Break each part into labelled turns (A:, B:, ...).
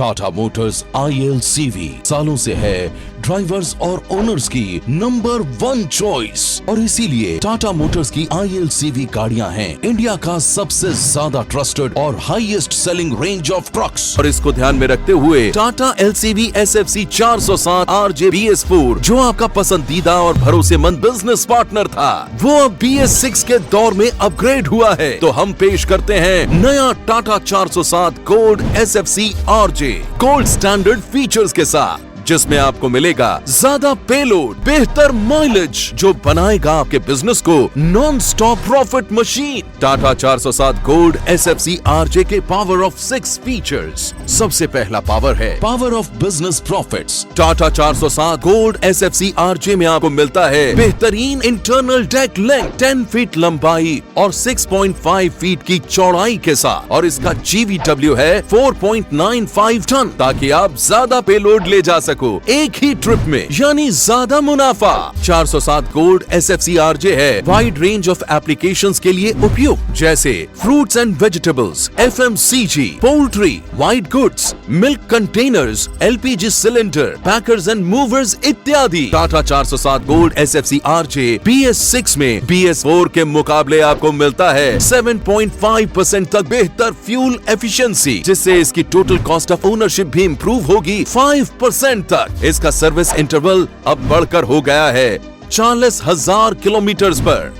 A: Tata Motors ILCV सालों से है ड्राइवर्स और ओनर्स की नंबर 1 चॉइस, और इसीलिए टाटा मोटर्स की ILCV गाड़ियां हैं इंडिया का सबसे ज्यादा ट्रस्टेड और highest selling range of trucks. और इसको ध्यान में रखते हुए Tata LCV SFC 407 RJ BS4 जो आपका पसंदीदा और भरोसेमंद बिजनेस पार्टनर था, वो अब BS6 के दौर में अपग्रेड हुआ है। तो हम पेश करते हैं नया Tata 407 gold SFC RJ gold standard features के साथ, जिसमें आपको मिलेगा ज्यादा पेलोड, बेहतर माइलेज जो बनाएगा आपके बिजनेस को non stop profit machine. Tata 407 gold SFC RJ के पावर ऑफ 6 फीचर्स। सबसे पहला पावर है power of business profits. Tata 407 gold SFC RJ में आपको मिलता है बेहतरीन इंटरनल डेक लेंथ 10 फीट लंबाई और 6.5 फीट की चौड़ाई के साथ, और इसका GVW है 4.95 टन, ताकि आप ज्यादा पेलोड ले जा सको एक ही ट्रिप में, यानी ज्यादा मुनाफा। 407 गोल्ड SFC RJ है वाइड रेंज ऑफ एप्लीकेशंस के लिए उपयुक्त, जैसे fruits and vegetables, FMCG, poultry, white goods, milk containers, LPG cylinder, packers and movers इत्यादि। Tata 407 gold SFC RJ BS6 में BS4 के मुकाबले आपको मिलता है 7.5% तक बेहतर फ्यूल एफिशिएंसी, जिससे इसकी टोटल कॉस्ट ऑफ ओनरशिप भी इंप्रूव होगी 5% तक। इसका सर्विस इंटरवल अब बढ़कर हो गया है 40,000 किलोमीटर पर,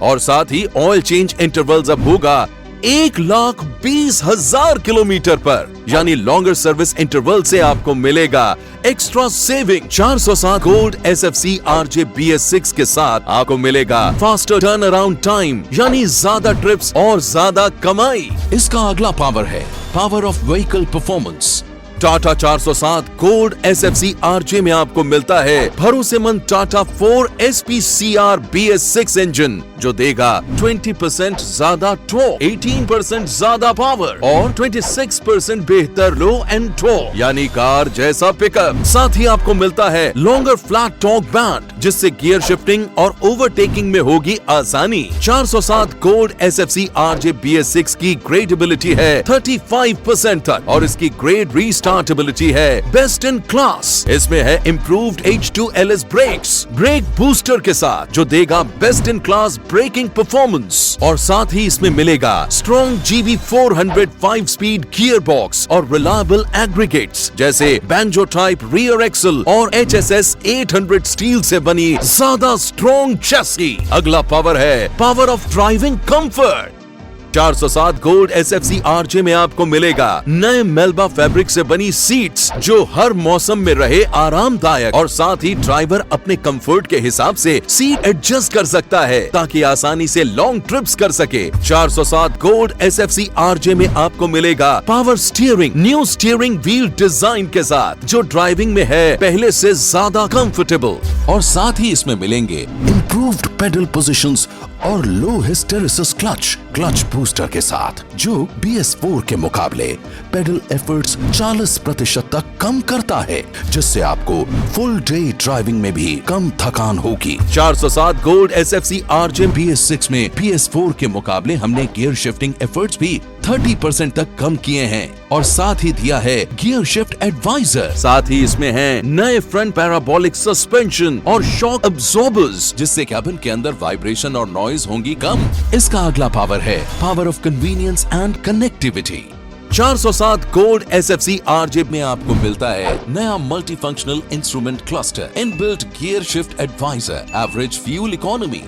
A: और साथ ही ऑयल चेंज इंटरवल्स अब होगा 1,20,000 किलोमीटर पर, यानी लॉन्गर सर्विस इंटरवल से आपको मिलेगा extra saving. 407 gold SFC RJ BS6 के साथ आपको मिलेगा फास्टर टर्न अराउंड टाइम, यानी ज्यादा ट्रिप्स और ज्यादा कमाई। इसका अगला पावर है power of vehicle performance. Tata 407 gold SFC RJ में आपको मिलता है भरोसेमंद टाटा 4SPCR BS6 इंजन, जो देगा 20% ज्यादा टॉर्क, 18% ज्यादा पावर और 26% बेहतर लो एंड टॉर्क, यानी कार जैसा पिकअप। साथ ही आपको मिलता है लॉन्गर फ्लैट टॉर्क बैंड, जिससे गियर शिफ्टिंग और ओवरटेकिंग में होगी आसानी। 407 गोल्ड SFC RJ BS6 की ग्रेडेबिलिटी है 35% तक, और इसकी ग्रेड रीस्टार्टेबिलिटी है बेस्ट इन क्लास। इसमें है improved H2LS breaks, break booster के साथ, जो देगा best in class braking performance, और साथ ही इसमें मिलेगा strong GV400 5 speed gear box और रिलायबल एग्रीगेट्स, जैसे बैंजो टाइप रियर एक्सल और HSS 800 स्टील से बनी ज्यादा स्ट्रॉन्ग चैसी। अगला पावर है power of driving comfort. 407 gold SFC RJ में आपको मिलेगा नए मेल्बा फैब्रिक से बनी सीट्स, जो हर मौसम में रहे आरामदायक, और साथ ही ड्राइवर अपने कंफर्ट के हिसाब से सीट एडजस्ट कर सकता है, ताकि आसानी से लॉन्ग ट्रिप्स कर सके। 407 गोल्ड SFC RJ में आपको मिलेगा power steering, new steering wheel design के साथ, जो ड्राइविंग में है पहले से ज्यादा कंफर्टेबल, और साथ ही इसमें मिलेंगे इम्प्रूव्ड पेडल पोजीशंस और लो हिस्टेरिसिस क्लच बूस्टर के साथ, जो BS4 के मुकाबले पेडल एफर्ट्स 40% तक कम करता है, जिससे आपको फुल डे ड्राइविंग में भी कम थकान होगी। 407 गोल्ड SFC RJ BS6 में BS4 के मुकाबले हमने गियर शिफ्टिंग एफर्ट्स भी 30% तक कम किए हैं, और साथ ही दिया है गियर शिफ्ट एडवाइजर। साथ ही इसमें है नए फ्रंट पैराबोलिक सस्पेंशन और शॉक अब्सॉर्बर्स, जिससे कैबिन के अंदर वाइब्रेशन और नॉइज होंगी कम। इसका अगला पावर है power of convenience and connectivity. 407 gold SFC RJ में आपको मिलता है नया multi functional instrument cluster, inbuilt gear shift advisor, average fuel economy,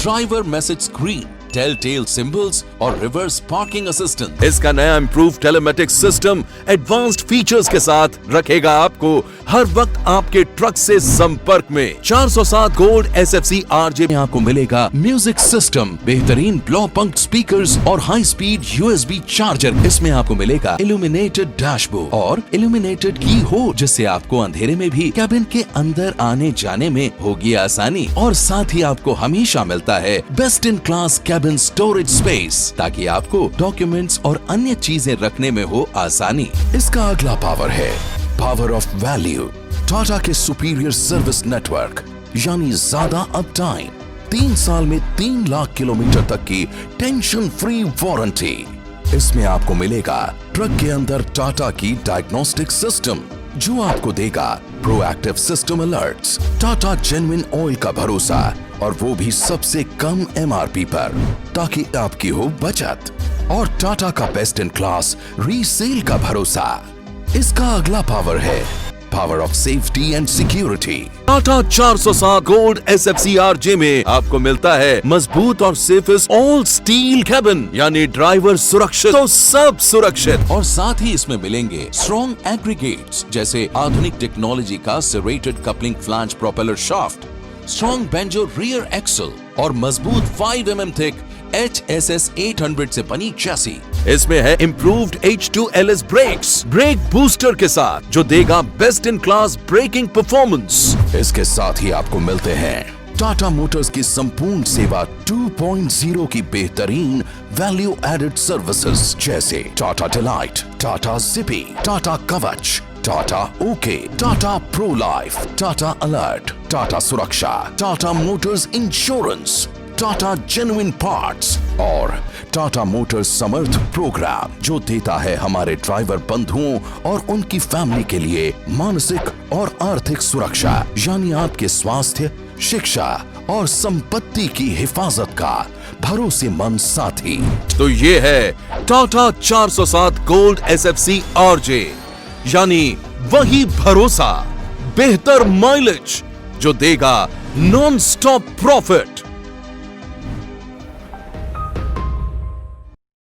A: driver message screen, tell symbols और रिवर्स पार्किंग असिस्टेंट। इसका नया improve telematics system advanced features के साथ रखेगा आपको हर वक्त आपके ट्रक से संपर्क में। 407 गोल्ड SFC RJ में आपको मिलेगा म्यूजिक सिस्टम, बेहतरीन ब्लॉ पंक्ट स्पीकर्स और हाई स्पीड USB चार्जर। इसमें आपको मिलेगा इल्यूमिनेटेड डैशबोर्ड और इल्यूमिनेटेड की होल्ड, जिससे आपको अंधेरे में भी कैबिन के अंदर आने जाने में होगी आसानी, और साथ ही आपको हमेशा मिलता है best in class cabin storage space, ताकि आपको डॉक्यूमेंट्स और अन्य चीजें रखने में हो आसानी। इसका अगला पावर है पावर ऑफ वैल्यू। टाटा के सुपीरियर सर्विस नेटवर्क, यानी ज्यादा अप टाइम, 3 साल में 3 लाख किलोमीटर तक की टेंशन फ्री वारंटी। इसमें आपको मिलेगा ट्रक के अंदर टाटा की डायग्नोस्टिक सिस्टम जो आपको देगा proactive system alerts, Tata genuine oil का भरोसा और वो भी सबसे कम एमआरपी पर, ताकि आपकी हो बचत। और टाटा का बेस्ट इन क्लास रीसेल का भरोसा। इसका अगला पावर है power of safety and security. Tata 407 gold SFC RJ में आपको मिलता है मजबूत और सेफेस्ट ऑल स्टील कैबिन, यानी ड्राइवर सुरक्षित तो सब सुरक्षित। और साथ ही इसमें मिलेंगे स्ट्रॉन्ग एग्रीगेट्स जैसे आधुनिक टेक्नोलॉजी का serrated coupling flange propeller shaft, strong banjo rear axle और मजबूत 5 mm थिक HSS 800 से बनी चैसी। इसमें है improved H2LS breaks, break booster के साथ जो देगा best in class braking performance. इसके साथ ही आपको मिलते हैं टाटा मोटर्स की संपूर्ण सेवा 2.0 की बेहतरीन वैल्यू एडेड सर्विसेज जैसे Tata Delight, Tata Zippy, Tata Kavach, Tata OK, Tata Pro Life, Tata Alert, Tata Suraksha, Tata Motors insurance, Tata Genuine Parts और टाटा मोटर्स समर्थ प्रोग्राम जो देता है हमारे ड्राइवर बंधुओं और उनकी फैमिली के लिए मानसिक और आर्थिक सुरक्षा, यानी आपके स्वास्थ्य, शिक्षा और संपत्ति की हिफाजत का भरोसेमंद साथी। तो ये है टाटा 407 गोल्ड SFC RJ, यानी वही भरोसा, बेहतर माइलेज जो देगा नॉन स्टॉप प्रॉफिट